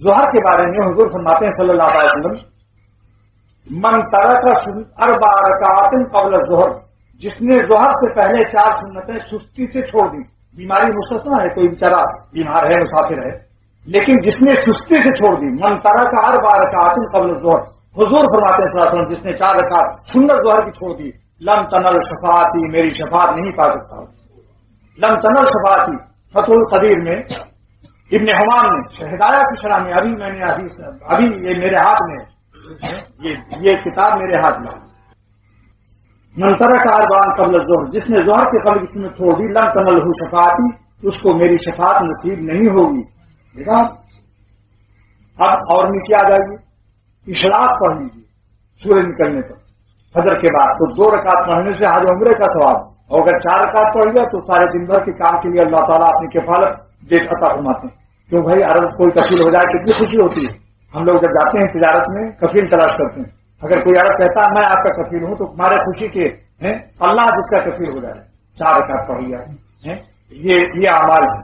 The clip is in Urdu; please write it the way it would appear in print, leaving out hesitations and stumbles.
ظہر کے بارے میں حضور فرماتے ہیں صلی اللہ علیہ وسلم من ترک اربع رکعات قبل الظہر، جس نے ظہر سے پہلے 4 سنتیں سستی سے چھوڑ دی، بیماری مستثنا ہے، کوئی بیچارہ بیمار ہے مسافر ہے، لیکن جس نے سستی سے چھوڑ دی، من ترک اربع رکعات قبل الظہر، حضور فرماتے ہیں صلی اللہ علیہ وسلم جس نے 4 رکعت سنت ظہر کی چھوڑ دی، لم تنل شفاعتی، میری شفاعت نہیں پا سکتا۔ لم تنل شفاعتی فتح القدیر میں ابن حمام نے ہدایہ کی شرح میں، ابھی میں نے ابھی یہ میرے ہاتھ میں یہ کتاب میرے ہاتھ میں، من ترک اربعا قبل الظہر، جس نے ظہر کے قبل کی سنت چھوڑ دی، لم تنلہ شفاعتی، اس کو میری شفاعت نصیب نہیں ہوگی۔ دیکھا، اب اور نیچے آ جائیے، اشراق پڑھ لیجیے سورج نکلنے پر فجر کے بعد، تو 2 رکعت پڑھنے سے حج عمرے کا ثواب، اور اگر 4 رکعت پڑھ لیا تو سارے دن بھر کے کام کے لیے اللہ تعالیٰ اپنی کفالت دیکھ عطا فرماتے ہیں۔ کیوں بھائی، عرب کوئی کفیل ہو جائے کتنی خوشی ہوتی ہے۔ ہم لوگ جب جاتے ہیں تجارت میں کفیل تلاش کرتے ہیں، اگر کوئی عرب کہتا ہے میں آپ کا کفیل ہوں تو ہمارے خوشی کے ہیں اللہ جس کا کفیل ہو جائے۔ 4 رکعت پڑھ لیا، یہ اعمال ہیں۔